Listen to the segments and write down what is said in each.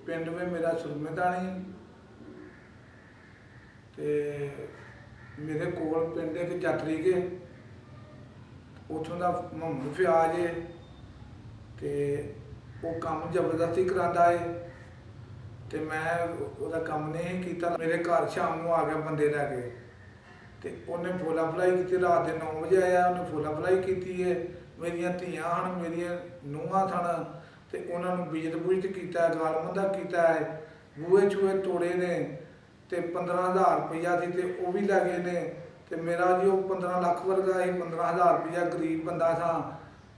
पिंड में मेरा सुरमेदानी ते मेरे कोल पिंड एक जातरी के उतों का मोहम्मद फयाज है ते वो काम जबरदस्ती करांदा है ते मैं उसका काम नहीं किया। मेरे घर शाम को आ गया बंदे लैके ते उन्हें फुला फलाई की, रात के 9 बजे आया, उन्हें फुला फलाई की है। मेरिया धियां हैं, मेरिया नूहां सन ते उन्होंने बेइज्जत बुइज्जत किया, गाल मंदा किया है, बूहे छूहे तोड़े ने ते 15,000 रुपया थी ते वो भी लै गए ने ते मेरा जी वो 15 लाख वर्गा ही 15,000 रुपया गरीब बंदा था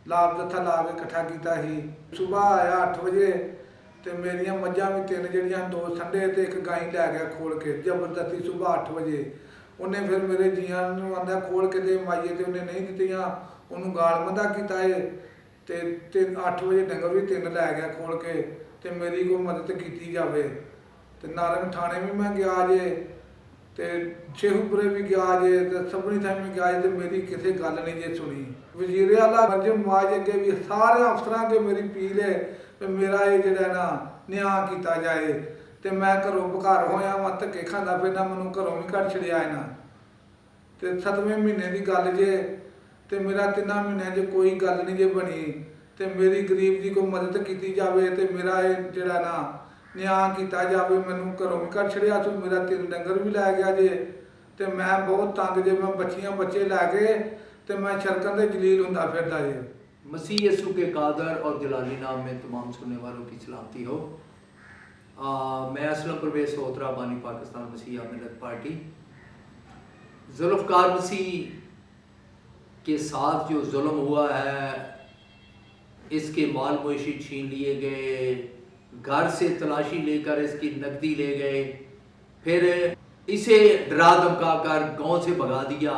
लाभ जत्था ला के इकट्ठा किया ही। सुबह आया 8 बजे ते मेरिया मझां भी 3 जड़ियां 2 संडे ते एक गाय लै गया खोल के जबरदस्ती सुबह 8 बजे। उन्हें फिर मेरे जियां आंदा खोल के दे माइए ते उन्हें नहीं दित्तियां, उन्होंने गाल मंदा किया है ते 8 बजे डंगर भी 3 लै गया खोल के ते मेरी कोई मदद की जाए। ते नारंग थाने भी मैं गया जे ते शेखुपुरे भी गया जे ते सबनी थाई मैं गया जे मेरी किसी गल नहीं जे सुनी। वजीरे आला मर्जम नवाज अगे भी सारे अफसरां अगे मेरी अपील है कि मेरा ये जड़ा ना न्याय किया जाए। ते मैं घरों बघर होया वा धक्के खांदा फिरना, मैनूं घरों भी कढ़ छड़िया इन्हां ते 7वें महीने की गल जे ते मेरा 3 महीनों च कोई गल नहीं जे बनी ते मेरी गरीब की कोई मदद की जाए ते मेरा ये जड़ा ना न्याय किया जाए। मैनूं घरों भी कढ़ छड़िया, मेरा 3 डंगर भी लै गया जे ते मैं बहुत तंग जे, मैं बच्चियां बच्चे लैके ते मैं सड़कों से जलील हुंदा फिरदा जे। मसीह यसू के कादर और जलाली नाम में तमाम सुनने वालों की सलामती हो। मैं असलम परवेज सोहतरा बानी पाकिस्तान मसीह मिलत पार्टी। जुल्फ़कार मसीह के साथ जो जुल्म हुआ है, इसके माल मवेशी छीन लिए गए, घर से तलाशी लेकर इसकी नकदी ले गए, फिर इसे डरा धमका कर गाँव से भगा दिया।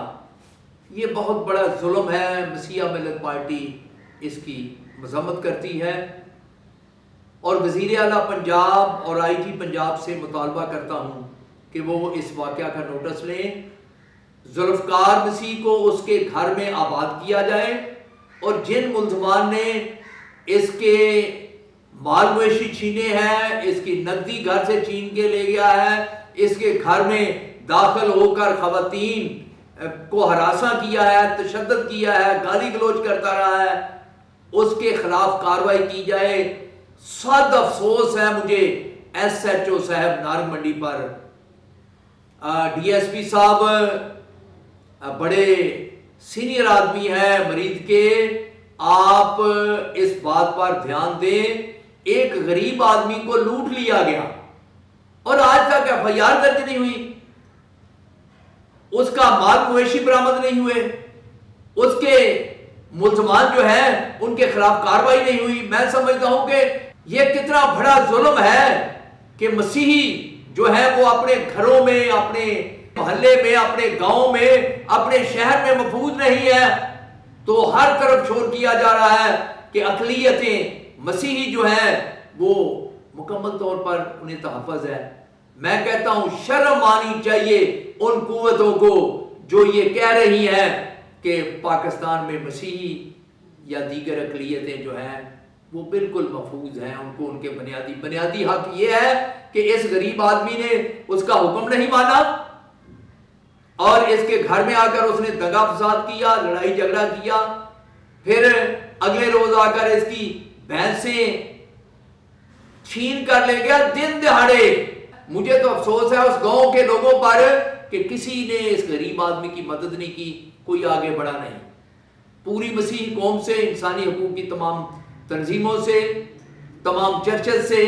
ये बहुत बड़ा जुल्म है। मसीह मिलत पार्टी इसकी मजम्मत करती है और वज़ीर आला पंजाब और IG पंजाब से मुतालबा करता हूँ कि वो इस वाक़या का नोटिस लें, जुल्फ़कार मसीह को उसके घर में आबाद किया जाए और जिन मुल्ज़मान ने इसके माल मवेशी छीने हैं, इसकी नकदी घर से छीन के ले गया है, इसके घर में दाखिल होकर ख़वातीन को हरासा किया है, तशद्दुद किया है, गाली गलौज करता रहा है, उसके खिलाफ कार्रवाई की जाए। सद अफसोस है मुझे SHO साहब नारंग मंडी पर, DSP साहब बड़े सीनियर आदमी हैं मरीद के, आप इस बात पर ध्यान दें। एक गरीब आदमी को लूट लिया गया और आज तक FIR दर्ज नहीं हुई, उसका माल मवेशी बरामद नहीं हुए, उसके मुल्ज़मान जो है उनके खिलाफ कार्रवाई नहीं हुई। मैं समझता हूं कि यह कितना बड़ा जुल्म है कि मसीही जो है वो अपने घरों में, अपने मोहल्ले में, अपने गांव में, अपने शहर में महफूज नहीं है, तो हर तरफ शोर किया जा रहा है कि अक़लियतें मसीही जो है वो मुकम्मल तौर पर उन्हें तहफ़्फ़ुज़ है। मैं कहता हूं शर्म आनी चाहिए उन कुव्वतों को जो ये कह रही हैं कि पाकिस्तान में मसीही या दीगर अक़लियतें जो हैं वो बिल्कुल महफूज हैं, उनको उनके बुनियादी हक ये है कि इस गरीब आदमी ने उसका हुक्म नहीं माना और इसके घर में आकर उसने दगा फसाद किया, लड़ाई झगड़ा किया, फिर अगले रोज आकर इसकी भैंसें छीन कर ले गया दिन दिहाड़े। मुझे तो अफसोस है उस गांव के लोगों पर कि किसी ने इस गरीब आदमी की मदद नहीं की, कोई आगे बढ़ा नहीं। पूरी मसीही कौम से, इंसानी हकूक की तमाम तंजीमों से, तमाम चर्चेस से,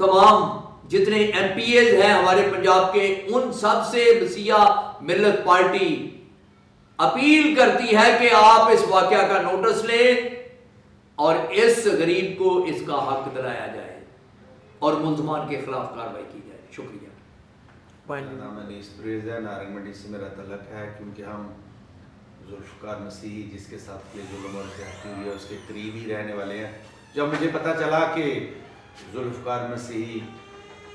तमाम जितने MPAs हैं हमारे पंजाब के, उन सब से मसीहा मिलत पार्टी अपील करती है कि आप इस वाक़या का नोटिस लें और इस गरीब को इसका हक दिलाया जाए और मुल्ज़मान के खिलाफ कार्रवाई की जाए। शुक्रिया। नाम अनीस परवेज़ है, नारंग मंडी से मेरा तलक है, क्योंकि हम जुल्फ़कार मसीही जिसके साथ ये जुल्म और ज़्यादती हुई है उसके करीब ही रहने वाले हैं। जब मुझे पता चला कि जुल्फ़कार मसीही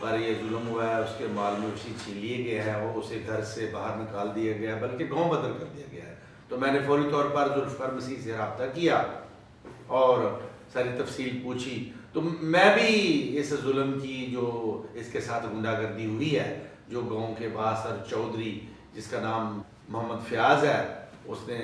पर ये जुल्म हुआ है, उसके माल मवेशी छीन लिए गए हैं, वो उसे घर से बाहर निकाल दिया गया है, बल्कि गाँव बदल कर दिया गया है, तो मैंने फौरी तौर पर जुल्फ़कार मसीह से रब्ता किया और सारी तफसील पूछी تو میں بھی اس ظلم کی جو اس کے ساتھ غنڈہ گردی ہوئی ہے، جو گاؤں کے باسر چودھری جس کا نام محمد فیاض ہے، اس نے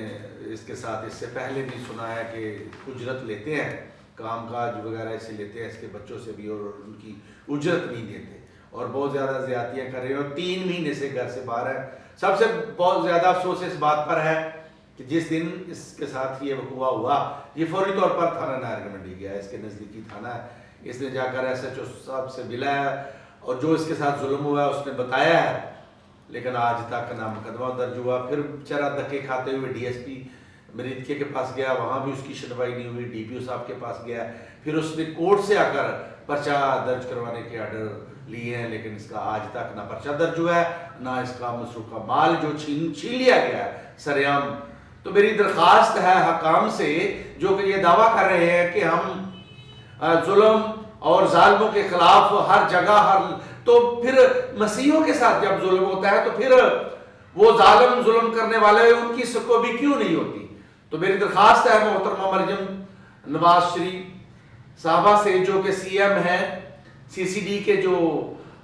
اس کے ساتھ اس سے پہلے بھی سنا ہے کہ اجرت لیتے ہیں، کام کاج وغیرہ اسے لیتے ہیں اس کے بچوں سے بھی، اور ان کی اجرت نہیں دیتے اور بہت زیادہ زیادتیاں کر رہے ہیں، اور 3 مہینے سے گھر سے باہر ہے۔ سب سے بہت زیادہ افسوس اس بات پر ہے کہ جس دن اس کے ساتھ یہ وقوع ہوا، یہ فوری طور پر تھانہ ناہر منڈی گیا، اس کے نزدیکی تھانہ ہے، اس نے جا کر SHO صاحب سے ملا ہے اور جو اس کے ساتھ ظلم ہوا ہے اس نے بتایا ہے، لیکن آج تک نہ مقدمہ درج ہوا۔ پھر بیچارہ دھکے کھاتے ہوئے DSP مریدکے کے پاس گیا، وہاں بھی اس کی سنوائی نہیں ہوئی، DPO صاحب کے پاس گیا، پھر اس نے کورٹ سے آ کر پرچہ درج کروانے کے آرڈر لیے ہیں، لیکن اس کا آج تک نہ پرچہ درج ہوا ہے، نہ اس کا مسروقہ مال جو چھین لیا گیا ہے سریعام۔ تو میری درخواست ہے حکام سے جو کہ یہ دعویٰ کر رہے ہیں کہ ہم ظلم اور ظالموں کے خلاف ہر جگہ تو پھر مسیحیوں کے ساتھ جب ظلم ہوتا ہے تو پھر وہ ظالم ظلم کرنے والے ان کی سکوبی کیوں نہیں ہوتی؟ تو میری درخواست ہے محترمہ مریم نواز شریف صاحبہ سے جو کہ CM ہیں، CCD کے جو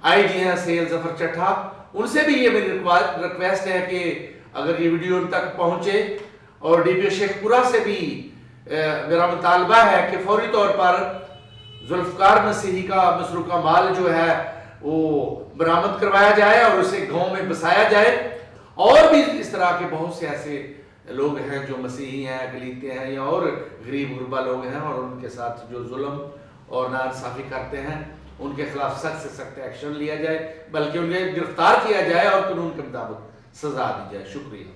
IG ہیں سیل ظفر چٹھا، ان سے بھی یہ میری ریکویسٹ ہے کہ اگر یہ ویڈیو ان تک پہنچے، اور DPO شیخ پورہ سے بھی میرا مطالبہ ہے کہ فوری طور پر ذوالفقار مسیحی کا مسروقہ مال جو ہے وہ برآمد کروایا جائے اور اسے گاؤں میں بسایا جائے۔ اور بھی اس طرح کے بہت سے ایسے لوگ ہیں جو مسیحی ہیں، اقلیتیں ہیں یا اور غریب غربا لوگ ہیں، اور ان کے ساتھ جو ظلم اور ناانصافی کرتے ہیں ان کے خلاف سخت سے سخت ایکشن لیا جائے، بلکہ انہیں گرفتار کیا جائے اور قانون کے مطابق سزا دی جائے۔ شکریہ۔